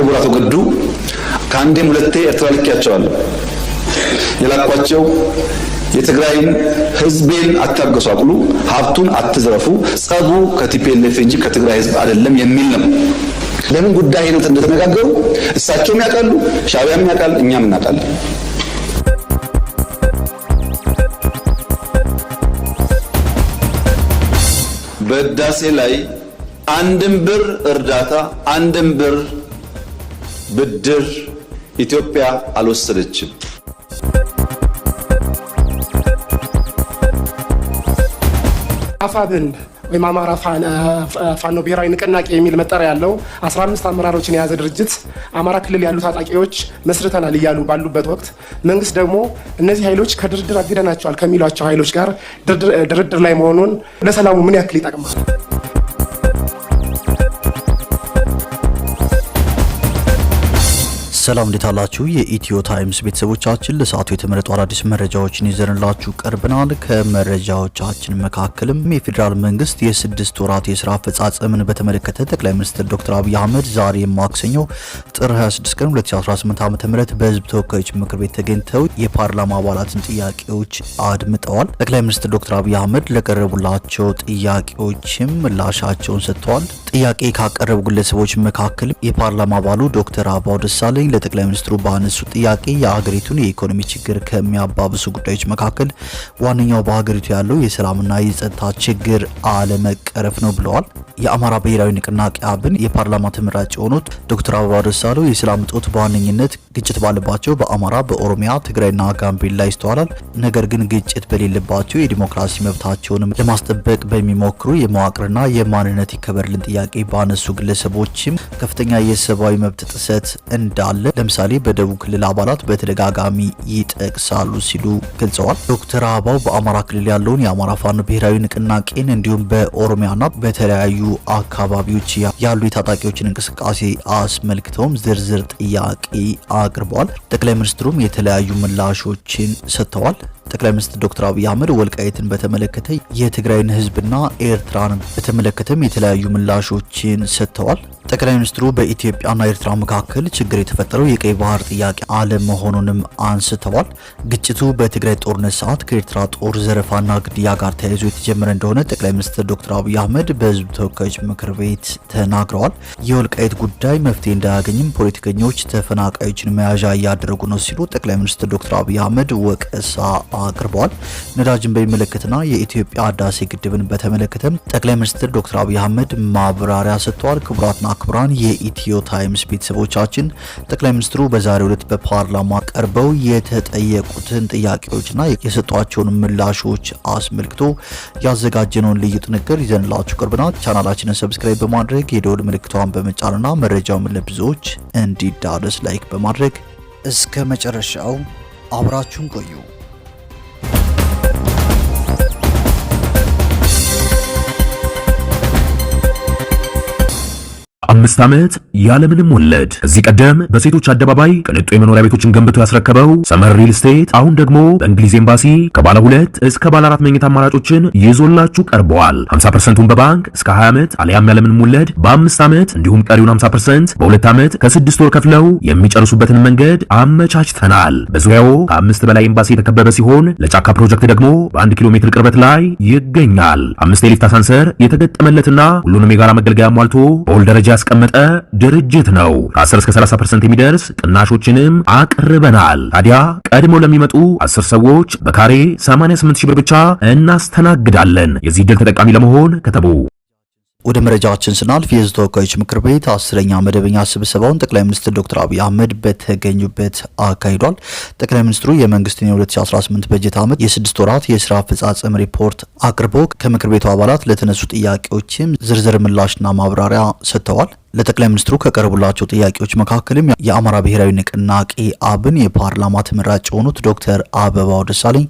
ክቡራቱ ገዱ ከአንዴም ሁለቴ ኤርትራ ልኬያቸዋለሁ። የላኳቸው የትግራይን ህዝቤን አታገሷቅሉ፣ ሀብቱን አትዝረፉ፣ ጸቡ ከቲፒኤልኤፍ እንጂ ከትግራይ ህዝብ አይደለም የሚል ነው። ለምን ጉዳይ ነው እንደተነጋገሩ እሳቸውም ያውቃሉ፣ ሻዕቢያም ያውቃል፣ እኛም እናውቃለን። በህዳሴ ላይ አንድም ብር እርዳታ አንድም ብር ብድር ኢትዮጵያ አልወሰደችም። አፋብን ወይም አማራ ፋኖ ብሔራዊ ንቅናቄ የሚል መጠሪያ ያለው 15 አመራሮችን የያዘ ድርጅት አማራ ክልል ያሉ ታጣቂዎች መስርተናል እያሉ ባሉበት ወቅት መንግስት ደግሞ እነዚህ ኃይሎች ከድርድር አግደናቸዋል ከሚሏቸው ኃይሎች ጋር ድርድር ላይ መሆኑን ለሰላሙ ምን ያክል ይጠቅማል? ሰላም እንዴት አላችሁ? የኢትዮ ታይምስ ቤተሰቦቻችን ለሰዓቱ የተመረጡ አዳዲስ መረጃዎችን ይዘንላችሁ ቀርበናል። ከመረጃዎቻችን መካከልም የፌዴራል መንግስት የ6 ወራት የስራ አፈጻጸምን በተመለከተ ጠቅላይ ሚኒስትር ዶክተር አብይ አህመድ ዛሬ ማክሰኞ ጥር 26 ቀን 2018 ዓ.ም በህዝብ ተወካዮች ምክር ቤት ተገኝተው የፓርላማ አባላትን ጥያቄዎች አድምጠዋል። ጠቅላይ ሚኒስትር ዶክተር አብይ አህመድ ለቀረቡላቸው ጥያቄዎችም ምላሻቸውን ሰጥተዋል። ጥያቄ ካቀረቡ ግለሰቦች መካከል የፓርላማ አባሉ ዶክተር አበባው ደሳለኝ ለጠቅላይ ሚኒስትሩ ባነሱ ጥያቄ የሀገሪቱን የኢኮኖሚ ችግር ከሚያባብሱ ጉዳዮች መካከል ዋነኛው በሀገሪቱ ያለው የሰላምና የጸጥታ ችግር አለመቀረፍ ነው ብለዋል። የአማራ ብሔራዊ ንቅናቄ አብን የፓርላማ ተመራጭ የሆኑት ዶክተር አበባው ደሳለኝ የሰላም እጦት በዋነኝነት ግጭት ባለባቸው በአማራ፣ በኦሮሚያ፣ ትግራይና ጋምቤላ ይስተዋላል። ነገር ግን ግጭት በሌለባቸው የዲሞክራሲ መብታቸውንም ለማስጠበቅ በሚሞክሩ የመዋቅርና የማንነት ይከበርልን ጥያቄ ባነሱ ግለሰቦችም ከፍተኛ የሰብአዊ መብት ጥሰት እንዳለ ለምሳሌ በደቡብ ክልል አባላት በተደጋጋሚ ይጠቅሳሉ ሲሉ ገልጸዋል። ዶክተር አበባው በአማራ ክልል ያለውን የአማራ ፋኖ ብሔራዊ ንቅናቄን እንዲሁም በኦሮሚያና በተለያዩ አካባቢዎች ያሉ የታጣቂዎችን እንቅስቃሴ አስመልክተውም ዝርዝር ጥያቄ አቅርበዋል። ጠቅላይ ሚኒስትሩም የተለያዩ ምላሾችን ሰጥተዋል። ጠቅላይ ሚኒስትር ዶክተር አብይ አህመድ ወልቃይትን በተመለከተ የትግራይን ህዝብና ኤርትራን በተመለከተም የተለያዩ ምላሾችን ሰጥተዋል። ጠቅላይ ሚኒስትሩ በኢትዮጵያና ኤርትራ መካከል ችግር የተፈጠረው የቀይ ባህር ጥያቄ አለመሆኑንም አንስተዋል። ግጭቱ በትግራይ ጦርነት ሰዓት ከኤርትራ ጦር ዘረፋና ግድያ ጋር ተያይዞ የተጀመረ እንደሆነ ጠቅላይ ሚኒስትር ዶክተር አብይ አህመድ በህዝብ ተወካዮች ምክር ቤት ተናግረዋል። የወልቃይት ጉዳይ መፍትሄ እንዳያገኝም ፖለቲከኞች ተፈናቃዮችን መያዣ እያደረጉ ነው ሲሉ ጠቅላይ ሚኒስትር ዶክተር አብይ አህመድ ወቀሳ አቅርበዋል። ነዳጅን በሚመለከትና የኢትዮጵያ ህዳሴ ግድብን በተመለከተም ጠቅላይ ሚኒስትር ዶክተር አብይ አህመድ ማብራሪያ ሰጥተዋል። ክቡራትና ክቡራን የኢትዮ ታይምስ ቤተሰቦቻችን ጠቅላይ ሚኒስትሩ በዛሬው ዕለት በፓርላማ ቀርበው የተጠየቁትን ጥያቄዎችና የሰጧቸውን ምላሾች አስመልክቶ ያዘጋጀነውን ልዩ ጥንቅር ይዘንላችሁ ቀርበናል። ቻናላችንን ሰብስክራይብ በማድረግ የደወል ምልክቷን በመጫንና መረጃውን ለብዙዎች እንዲዳረስ ላይክ በማድረግ እስከ መጨረሻው አብራችሁን ቆዩ። 5 ዓመት ያለምንም ወለድ። እዚህ ቀደም በሴቶች አደባባይ ቅንጡ የመኖሪያ ቤቶችን ገንብቶ ያስረከበው ሰመር ሪል ስቴት አሁን ደግሞ በእንግሊዝ ኤምባሲ ከባለ 2 እስከ ባለ 4 መኝታ አማራጮችን ይዞላችሁ ቀርበዋል። 50%ን በባንክ እስከ 20 ዓመት አሊያም ያለምንም ወለድ በ5 ዓመት እንዲሁም ቀሪውን 50% በ2 ዓመት ከ6 ወር ከፍለው የሚጨርሱበትን መንገድ አመቻችተናል። በዙሪያው ከ5 በላይ ኤምባሲ የተከበበ ሲሆን ለጫካ ፕሮጀክት ደግሞ በ1 ኪሎ ሜትር ቅርበት ላይ ይገኛል። 5 የሊፍት አሳንሰር የተገጠመለትና ሁሉንም የጋራ መገልገያ ሟልቶ በሁል ደረጃ ያስቀመጠ ድርጅት ነው። ከ10 እስከ 30% የሚደርስ ቅናሾችንም አቅርበናል። ታዲያ ቀድመው ለሚመጡ 10 ሰዎች በካሬ 88,000 ብር ብቻ እናስተናግዳለን። የዚህ ድል ተጠቃሚ ለመሆን ከተቡ። ወደ መረጃችን ስናልፍ የሕዝብ ተወካዮች ምክር ቤት 10ኛ መደበኛ ስብሰባውን ጠቅላይ ሚኒስትር ዶክተር አብይ አህመድ በተገኙበት አካሂዷል። ጠቅላይ ሚኒስትሩ የመንግስትን የ2018 በጀት ዓመት የ6 ወራት የስራ አፈጻጸም ሪፖርት አቅርበው ከምክር ቤቱ አባላት ለተነሱ ጥያቄዎችም ዝርዝር ምላሽና ማብራሪያ ሰጥተዋል። ለጠቅላይ ሚኒስትሩ ከቀረቡላቸው ጥያቄዎች መካከልም የአማራ ብሔራዊ ንቅናቄ አብን የፓርላማ ተመራጭ የሆኑት ዶክተር አበባው ደሳለኝ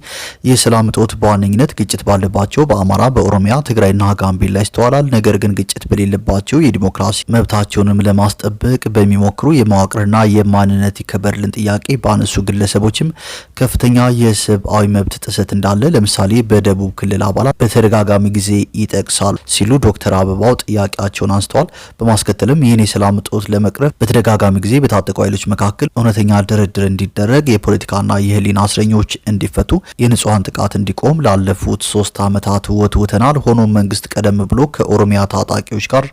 የሰላም እጦት በዋነኝነት ግጭት ባለባቸው በአማራ፣ በኦሮሚያ፣ ትግራይና ጋምቤላ ይስተዋላል። ነገር ግን ግጭት በሌለባቸው የዲሞክራሲ መብታቸውንም ለማስጠበቅ በሚሞክሩ የመዋቅርና የማንነት ይከበርልን ጥያቄ ባነሱ ግለሰቦችም ከፍተኛ የሰብአዊ መብት ጥሰት እንዳለ ለምሳሌ በደቡብ ክልል አባላት በተደጋጋሚ ጊዜ ይጠቅሳሉ ሲሉ ዶክተር አበባው ጥያቄያቸውን አንስተዋል። በማስከተል በማከልም ይህን የሰላም እጦት ለመቅረፍ በተደጋጋሚ ጊዜ በታጠቁ ኃይሎች መካከል እውነተኛ ድርድር እንዲደረግ፣ የፖለቲካና የህሊና እስረኞች እንዲፈቱ፣ የንጹሃን ጥቃት እንዲቆም ላለፉት 3 ዓመታት ወትውተናል። ሆኖም መንግስት ቀደም ብሎ ከኦሮሚያ ታጣቂዎች ጋር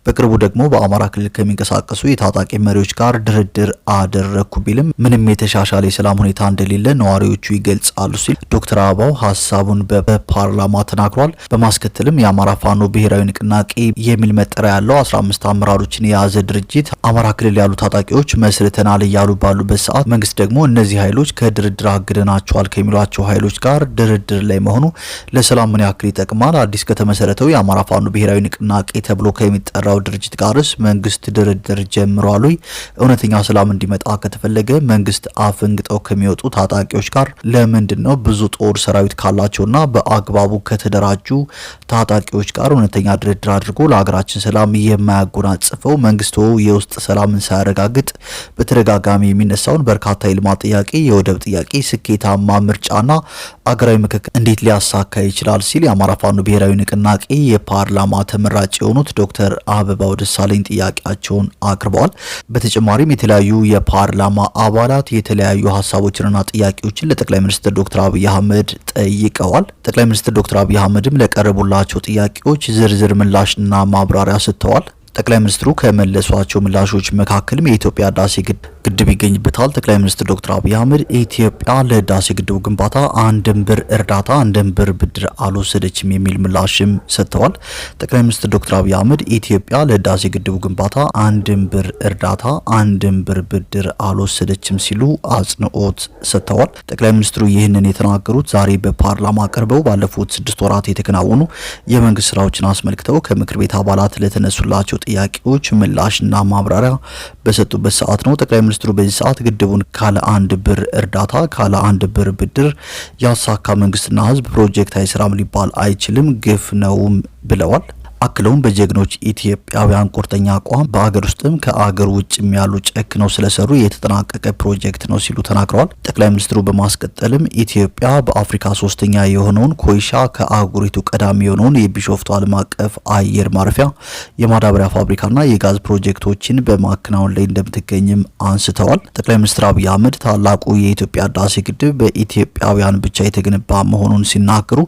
በቅርቡ ደግሞ በአማራ ክልል ከሚንቀሳቀሱ የታጣቂ መሪዎች ጋር ድርድር አደረኩ ቢልም ምንም የተሻሻለ የሰላም ሁኔታ እንደሌለ ነዋሪዎቹ ይገልጻሉ ሲል ዶክተር አበባው ሀሳቡን በፓርላማ ተናግሯል። በማስከተልም የአማራ ፋኖ ብሔራዊ ንቅናቄ የሚል መጠሪያ ያለው 15 አመራሮችን የያዘ ድርጅት አማራ ክልል ያሉ ታጣቂዎች መስርተናል እያሉ ባሉበት ሰዓት መንግስት ደግሞ እነዚህ ኃይሎች ከድርድር አግደናቸዋል ከሚሏቸው ኃይሎች ጋር ድርድር ላይ መሆኑ ለሰላም ምን ያክል ይጠቅማል? አዲስ ከተመሰረተው የአማራ ፋኖ ብሔራዊ ንቅናቄ ተብሎ ከሚጠራው ድርጅት ጋርስ መንግስት ድርድር ጀምሯል ወይ? እውነተኛ ሰላም እንዲመጣ ከተፈለገ መንግስት አፈንግጠው ከሚወጡ ታጣቂዎች ጋር ለምንድን ነው ብዙ ጦር ሰራዊት ካላቸውና በአግባቡ ከተደራጁ ታጣቂዎች ጋር እውነተኛ ድርድር አድርጎ ለሀገራችን ሰላም የማያጎናጽፈው? መንግስቱ የውስጥ ሰላምን ሳያረጋግጥ በተደጋጋሚ የሚነሳውን በርካታ የልማት ጥያቄ፣ የወደብ ጥያቄ ስኬታማ ምርጫና አገራዊ ምክክር እንዴት ሊያሳካ ይችላል ሲል የአማራ ፋኖ ብሔራዊ ንቅናቄ የፓርላማ ተመራጭ የሆኑት ዶክተር አበባው ደሳለኝ ጥያቄያቸውን አቅርበዋል። በተጨማሪም የተለያዩ የፓርላማ አባላት የተለያዩ ሀሳቦችንና ጥያቄዎችን ለጠቅላይ ሚኒስትር ዶክተር አብይ አህመድ ጠይቀዋል። ጠቅላይ ሚኒስትር ዶክተር አብይ አህመድም ለቀረቡላቸው ጥያቄዎች ዝርዝር ምላሽና ማብራሪያ ሰጥተዋል። ጠቅላይ ሚኒስትሩ ከመለሷቸው ምላሾች መካከልም የኢትዮጵያ ህዳሴ ግድብ ይገኝበታል። ጠቅላይ ሚኒስትር ዶክተር አብይ አህመድ ኢትዮጵያ ለህዳሴ ግድቡ ግንባታ አንድም ብር እርዳታ አንድም ብር ብድር አልወሰደችም የሚል ምላሽም ሰጥተዋል። ጠቅላይ ሚኒስትር ዶክተር አብይ አህመድ ኢትዮጵያ ለህዳሴ ግድቡ ግንባታ አንድም ብር እርዳታ አንድም ብር ብድር አልወሰደችም ሲሉ አጽንኦት ሰጥተዋል። ጠቅላይ ሚኒስትሩ ይህንን የተናገሩት ዛሬ በፓርላማ ቀርበው ባለፉት 6 ወራት የተከናወኑ የመንግስት ስራዎችን አስመልክተው ከምክር ቤት አባላት ለተነሱላቸው ጥያቄዎች ምላሽና ማብራሪያ በሰጡበት ሰዓት ነው። ጠቅላይ ሚኒስትሩ በዚህ ሰዓት ግድቡን ካለ አንድ ብር እርዳታ ካለ አንድ ብር ብድር ያሳካ መንግስትና ህዝብ ፕሮጀክት አይሰራም ሊባል አይችልም፣ ግፍ ነውም ብለዋል። አክለውም በጀግኖች ኢትዮጵያውያን ቁርጠኛ አቋም በአገር ውስጥም ከአገር ውጭም ያሉ ጨክነው ስለሰሩ የተጠናቀቀ ፕሮጀክት ነው ሲሉ ተናግረዋል። ጠቅላይ ሚኒስትሩ በማስቀጠልም ኢትዮጵያ በአፍሪካ 3ኛ የሆነውን ኮይሻ ከአህጉሪቱ ቀዳሚ የሆነውን የቢሾፍቱ ዓለም አቀፍ አየር ማረፊያ የማዳበሪያ ፋብሪካና የጋዝ ፕሮጀክቶችን በማከናወን ላይ እንደምትገኝም አንስተዋል። ጠቅላይ ሚኒስትር አብይ አህመድ ታላቁ የኢትዮጵያ ህዳሴ ግድብ በኢትዮጵያውያን ብቻ የተገነባ መሆኑን ሲናገሩ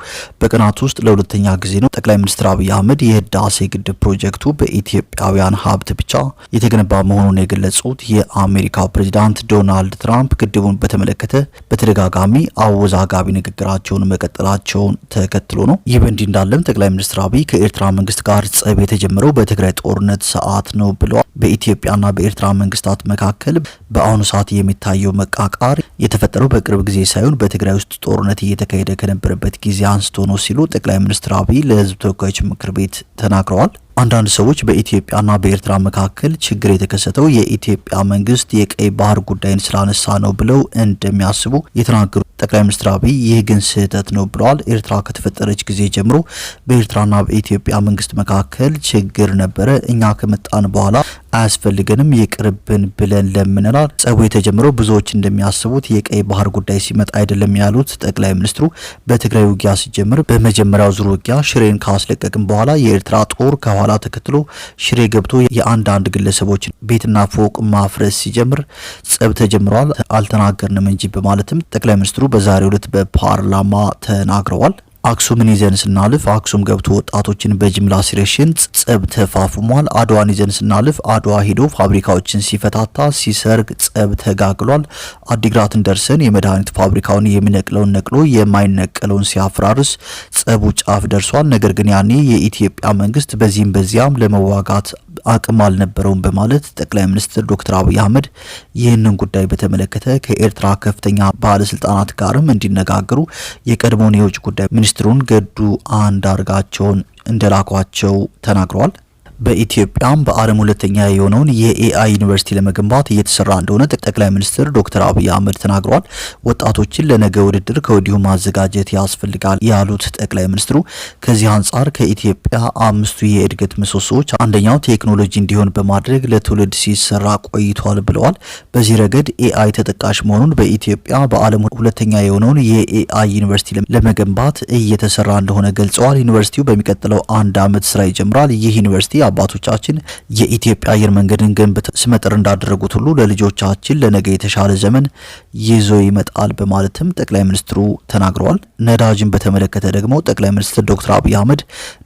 በቀናት ውስጥ ለሁለተኛ ጊዜ ነው ጠቅላይ ሚኒስትር አብይ አህመድ የህዳሴ ግድብ ፕሮጀክቱ በኢትዮጵያውያን ሀብት ብቻ የተገነባ መሆኑን የገለጹት የአሜሪካው ፕሬዝዳንት ዶናልድ ትራምፕ ግድቡን በተመለከተ በተደጋጋሚ አወዛጋቢ ንግግራቸውን መቀጠላቸውን ተከትሎ ነው። ይህ በእንዲህ እንዳለም ጠቅላይ ሚኒስትር አብይ ከኤርትራ መንግስት ጋር ጸብ የተጀመረው በትግራይ ጦርነት ሰዓት ነው ብለዋል። በኢትዮጵያና በኤርትራ መንግስታት መካከል በአሁኑ ሰዓት የሚታየው መቃቃር የተፈጠረው በቅርብ ጊዜ ሳይሆን በትግራይ ውስጥ ጦርነት እየተካሄደ ከነበረበት ጊዜ አንስቶ ነው ሲሉ ጠቅላይ ሚኒስትር አብይ ለህዝብ ተወካዮች ምክር ቤት ተናግረዋል። አንዳንድ ሰዎች በኢትዮጵያና በኤርትራ መካከል ችግር የተከሰተው የኢትዮጵያ መንግስት የቀይ ባህር ጉዳይን ስላነሳ ነው ብለው እንደሚያስቡ የተናገሩ ጠቅላይ ሚኒስትር አብይ ይህ ግን ስህተት ነው ብለዋል። ኤርትራ ከተፈጠረች ጊዜ ጀምሮ በኤርትራና በኢትዮጵያ መንግስት መካከል ችግር ነበረ። እኛ ከመጣን በኋላ አያስፈልገንም ይቅርብን ብለን ለምንናል። ጸቡ የተጀመረው ብዙዎች እንደሚያስቡት የቀይ ባህር ጉዳይ ሲመጣ አይደለም ያሉት ጠቅላይ ሚኒስትሩ በትግራይ ውጊያ ሲጀምር በመጀመሪያው ዙር ውጊያ ሽሬን ካስለቀቅም በኋላ የኤርትራ ጦር ከኋላ ተከትሎ ሽሬ ገብቶ የአንዳንድ ግለሰቦች ቤትና ፎቅ ማፍረስ ሲጀምር ጸብ ተጀምሯል፣ አልተናገርንም እንጂ በማለትም ጠቅላይ ሚኒስትሩ በዛሬው ዕለት በፓርላማ ተናግረዋል። አክሱምን ይዘን ስናልፍ አክሱም ገብቶ ወጣቶችን በጅምላ ሲረሽን ጸብ ተፋፍሟል። አድዋን ይዘን ስናልፍ አድዋ ሄዶ ፋብሪካዎችን ሲፈታታ ሲሰርግ ጸብ ተጋግሏል። አዲግራትን ደርሰን የመድኃኒት ፋብሪካውን የሚነቅለውን ነቅሎ የማይነቀለውን ሲያፈራርስ ጸቡ ጫፍ ደርሷል። ነገር ግን ያኔ የኢትዮጵያ መንግስት በዚህም በዚያም ለመዋጋት አቅም አልነበረውም በማለት ጠቅላይ ሚኒስትር ዶክተር አብይ አህመድ ይህንን ጉዳይ በተመለከተ ከኤርትራ ከፍተኛ ባለስልጣናት ጋርም እንዲነጋገሩ የቀድሞውን የውጭ ጉዳይ ሚኒስትሩን ገዱ አንዳርጋቸውን እንደላኳቸው ተናግረዋል። በኢትዮጵያም በዓለም ሁለተኛ የሆነውን የኤአይ ዩኒቨርሲቲ ለመገንባት እየተሰራ እንደሆነ ጠቅላይ ሚኒስትር ዶክተር አብይ አህመድ ተናግረዋል። ወጣቶችን ለነገ ውድድር ከወዲሁ ማዘጋጀት ያስፈልጋል ያሉት ጠቅላይ ሚኒስትሩ ከዚህ አንጻር ከኢትዮጵያ 5ቱ የእድገት ምሰሶዎች አንደኛው ቴክኖሎጂ እንዲሆን በማድረግ ለትውልድ ሲሰራ ቆይቷል ብለዋል። በዚህ ረገድ ኤአይ ተጠቃሽ መሆኑን በኢትዮጵያ በዓለም ሁለተኛ የሆነውን የኤአይ ዩኒቨርሲቲ ለመገንባት እየተሰራ እንደሆነ ገልጸዋል። ዩኒቨርሲቲው በሚቀጥለው 1 ዓመት ስራ ይጀምራል። ይህ ዩኒቨርሲቲ አባቶቻችን የኢትዮጵያ አየር መንገድን ገንብተው ስመጥር እንዳደረጉት ሁሉ ለልጆቻችን ለነገ የተሻለ ዘመን ይዞ ይመጣል በማለትም ጠቅላይ ሚኒስትሩ ተናግረዋል። ነዳጅን በተመለከተ ደግሞ ጠቅላይ ሚኒስትር ዶክተር አብይ አህመድ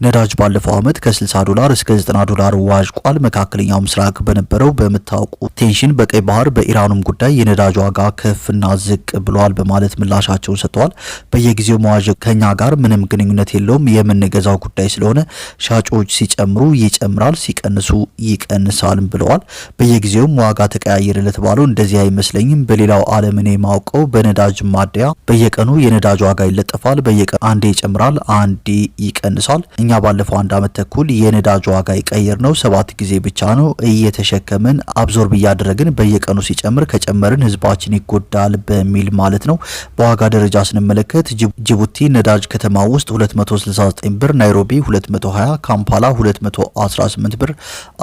ነዳጅ ባለፈው ዓመት ከ$60 እስከ $90 ዋዥቋል። መካከለኛው ምስራቅ በነበረው በምታውቁ ቴንሽን በቀይ ባህር በኢራኑም ጉዳይ የነዳጅ ዋጋ ከፍና ዝቅ ብሏል በማለት ምላሻቸውን ሰጥተዋል። በየጊዜው መዋዠቅ ከኛ ጋር ምንም ግንኙነት የለውም፣ የምንገዛው ጉዳይ ስለሆነ ሻጮች ሲጨምሩ ይጨምራል፣ ሲቀንሱ ይቀንሳል ብለዋል። በየጊዜውም ዋጋ ተቀያየረ ለተባለው እንደዚህ አይመስለኝም። በሌላው ዓለም እኔ ማውቀው በነዳጅ ማደያ በየቀኑ የነዳጅ ዋጋ ይለጠፋል። በየቀኑ አንዴ ይጨምራል፣ አንዴ ይቀንሳል። እኛ ባለፈው 1 ዓመት ተኩል የነዳጅ ዋጋ ይቀየር ነው 7 ጊዜ ብቻ ነው እየተሸከመን አብዞርብ እያደረግን በየቀኑ ሲጨምር ከጨመርን ህዝባችን ይጎዳል በሚል ማለት ነው። በዋጋ ደረጃ ስንመለከት ጅቡቲ ነዳጅ ከተማ ውስጥ 269 ብር፣ ናይሮቢ 220፣ ካምፓላ 218 ብር፣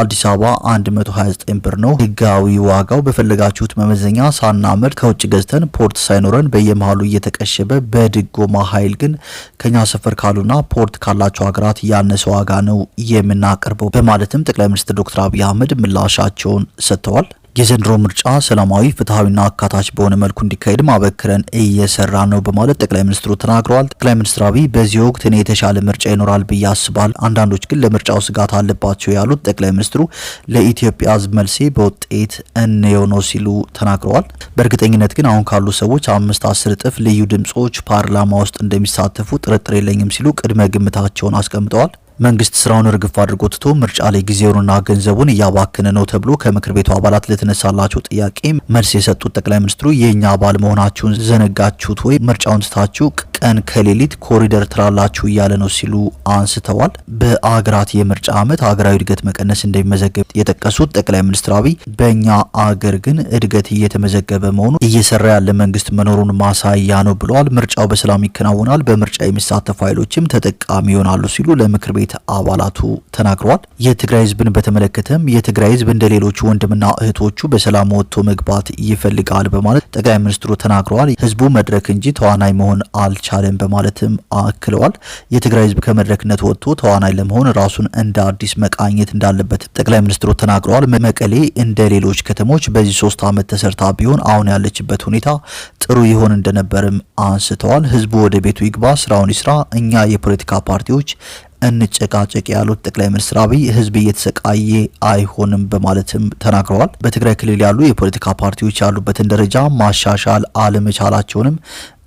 አዲስ አበባ 129 ብር ነው ህጋዊ ዋጋው። በፈለጋችሁት መመዘኛ ሳናመርት ከውጭ ገዝተን ፖርት ሳይኖረን በየመሃሉ እየተቀሸበ በድጎማ ኃይል ግን ከኛ ሰፈር ካሉና ፖርት ካላቸው ሀገራት ያነሰ ዋጋ ነው የምናቀርበው በማለትም ጠቅላይ ሚኒስትር ዶክተር አብይ አህመድ ምላሻቸውን ሰጥተዋል። የዘንድሮ ምርጫ ሰላማዊ ፍትሐዊና አካታች በሆነ መልኩ እንዲካሄድ ማበክረን እየሰራ ነው በማለት ጠቅላይ ሚኒስትሩ ተናግረዋል። ጠቅላይ ሚኒስትር አብይ በዚህ ወቅት እኔ የተሻለ ምርጫ ይኖራል ብዬ አስባለሁ፣ አንዳንዶች ግን ለምርጫው ስጋት አለባቸው ያሉት ጠቅላይ ሚኒስትሩ ለኢትዮጵያ ሕዝብ መልሴ በውጤት እንየው ነው ሲሉ ተናግረዋል። በእርግጠኝነት ግን አሁን ካሉ ሰዎች 5-10 እጥፍ ልዩ ድምጾች ፓርላማ ውስጥ እንደሚሳተፉ ጥርጥር የለኝም ሲሉ ቅድመ ግምታቸውን አስቀምጠዋል። መንግስት ስራውን እርግፍ አድርጎ ትቶ ምርጫ ላይ ጊዜውንና ገንዘቡን እያባከነ ነው ተብሎ ከምክር ቤቱ አባላት ለተነሳላቸው ጥያቄ መልስ የሰጡት ጠቅላይ ሚኒስትሩ የኛ አባል መሆናችሁን ዘነጋችሁት ወይ? ምርጫውን ትታችሁ ቀን ከሌሊት ኮሪደር ትላላችሁ እያለ ነው ሲሉ አንስተዋል። በአገራት የምርጫ ዓመት ሀገራዊ እድገት መቀነስ እንደሚመዘገብ የጠቀሱት ጠቅላይ ሚኒስትር አብይ በእኛ አገር ግን እድገት እየተመዘገበ መሆኑ እየሰራ ያለ መንግስት መኖሩን ማሳያ ነው ብለዋል። ምርጫው በሰላም ይከናወናል፣ በምርጫ የሚሳተፉ ኃይሎችም ተጠቃሚ ይሆናሉ ሲሉ ለምክር ቤት አባላቱ ተናግረዋል። የትግራይ ህዝብን በተመለከተም የትግራይ ህዝብ እንደ ሌሎቹ ወንድምና እህቶቹ በሰላም ወጥቶ መግባት ይፈልጋል በማለት ጠቅላይ ሚኒስትሩ ተናግረዋል። ህዝቡ መድረክ እንጂ ተዋናይ መሆን አልቻለም በማለትም አክለዋል። የትግራይ ህዝብ ከመድረክነት ወጥቶ ተዋናይ ለመሆን ራሱን እንደ አዲስ መቃኘት እንዳለበት ጠቅላይ ሚኒስትሩ ተናግረዋል። መቀሌ እንደ ሌሎች ከተሞች በዚህ 3 ዓመት ተሰርታ ቢሆን አሁን ያለችበት ሁኔታ ጥሩ ይሆን እንደነበርም አንስተዋል። ህዝቡ ወደ ቤቱ ይግባ፣ ስራውን ይስራ፣ እኛ የፖለቲካ ፓርቲዎች እንጨቃጨቅ ያሉት ጠቅላይ ሚኒስትር አብይ ህዝብ እየተሰቃየ አይሆንም በማለትም ተናግረዋል። በትግራይ ክልል ያሉ የፖለቲካ ፓርቲዎች ያሉበትን ደረጃ ማሻሻል አለመቻላቸውንም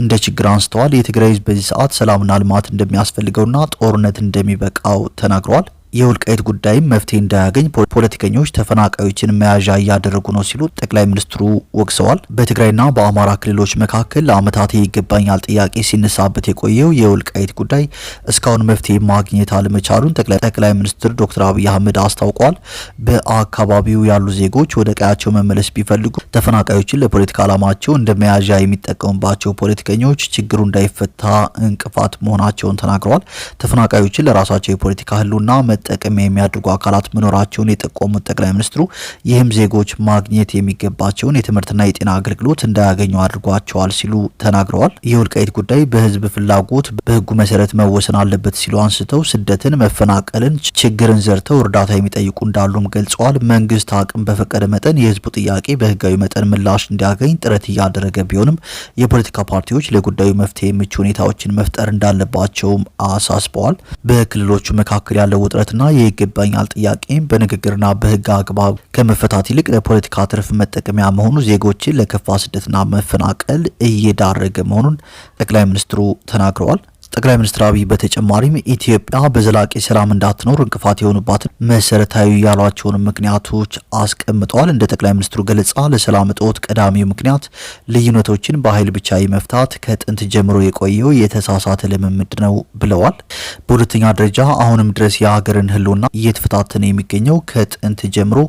እንደ ችግር አንስተዋል። የትግራይ ህዝብ በዚህ ሰዓት ሰላምና ልማት እንደሚያስፈልገውና ጦርነት እንደሚበቃው ተናግረዋል። የወልቃይት ጉዳይም መፍትሄ እንዳያገኝ ፖለቲከኞች ተፈናቃዮችን መያዣ እያደረጉ ነው ሲሉ ጠቅላይ ሚኒስትሩ ወቅሰዋል። በትግራይና በአማራ ክልሎች መካከል ለዓመታት ይገባኛል ጥያቄ ሲነሳበት የቆየው የወልቃይት ጉዳይ እስካሁን መፍትሄ ማግኘት አለመቻሉን ጠቅላይ ሚኒስትር ዶክተር አብይ አህመድ አስታውቀዋል። በአካባቢው ያሉ ዜጎች ወደ ቀያቸው መመለስ ቢፈልጉ ተፈናቃዮችን ለፖለቲካ ዓላማቸው እንደ መያዣ የሚጠቀሙባቸው ፖለቲከኞች ችግሩ እንዳይፈታ እንቅፋት መሆናቸውን ተናግረዋል። ተፈናቃዮችን ለራሳቸው የፖለቲካ ህልውና መጠቀሚያ የሚያደርጉ አካላት መኖራቸውን የጠቆሙት ጠቅላይ ሚኒስትሩ ይህም ዜጎች ማግኘት የሚገባቸውን የትምህርትና የጤና አገልግሎት እንዳያገኙ አድርጓቸዋል ሲሉ ተናግረዋል። የወልቃይት ጉዳይ በህዝብ ፍላጎት በህጉ መሰረት መወሰን አለበት ሲሉ አንስተው ስደትን፣ መፈናቀልን፣ ችግርን ዘርተው እርዳታ የሚጠይቁ እንዳሉም ገልጸዋል። መንግስት አቅም በፈቀደ መጠን የህዝቡ ጥያቄ በህጋዊ መጠን ምላሽ እንዲያገኝ ጥረት እያደረገ ቢሆንም የፖለቲካ ፓርቲዎች ለጉዳዩ መፍትሄ ምቹ ሁኔታዎችን መፍጠር እንዳለባቸውም አሳስበዋል። በክልሎቹ መካከል ያለው ውጥረትና የይገባኛል ጥያቄ በንግግርና በህግ አግባብ ከመፈታት ይልቅ ለፖለቲካ ትርፍ መጠቀሚያ መሆኑ ዜጎችን ለከፋ ስደትና መፈናቀል እየዳረገ መሆኑን ጠቅላይ ሚኒስትሩ ተናግረዋል። ጠቅላይ ሚኒስትር አብይ በተጨማሪም ኢትዮጵያ በዘላቂ ሰላም እንዳትኖር እንቅፋት የሆኑባትን መሰረታዊ ያሏቸውን ምክንያቶች አስቀምጠዋል። እንደ ጠቅላይ ሚኒስትሩ ገለጻ ለሰላም እጦት ቀዳሚው ምክንያት ልዩነቶችን በኃይል ብቻ የመፍታት ከጥንት ጀምሮ የቆየው የተሳሳተ ልምምድ ነው ብለዋል። በሁለተኛ ደረጃ አሁንም ድረስ የሀገርን ህልውና እየተፈታተነ የሚገኘው ከጥንት ጀምሮ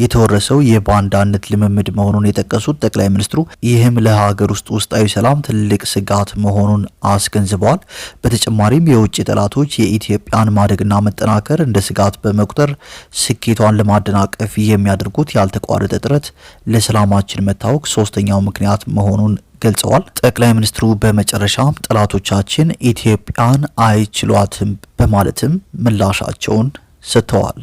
የተወረሰው የባንዳነት ልምምድ መሆኑን የጠቀሱት ጠቅላይ ሚኒስትሩ ይህም ለሀገር ውስጥ ውስጣዊ ሰላም ትልቅ ስጋት መሆኑን አስገንዝበዋል። በተጨማሪም የውጭ ጠላቶች የኢትዮጵያን ማደግና መጠናከር እንደ ስጋት በመቁጠር ስኬቷን ለማደናቀፍ የሚያደርጉት ያልተቋረጠ ጥረት ለሰላማችን መታወክ ሶስተኛው ምክንያት መሆኑን ገልጸዋል። ጠቅላይ ሚኒስትሩ በመጨረሻም ጠላቶቻችን ኢትዮጵያን አይችሏትም በማለትም ምላሻቸውን ሰጥተዋል።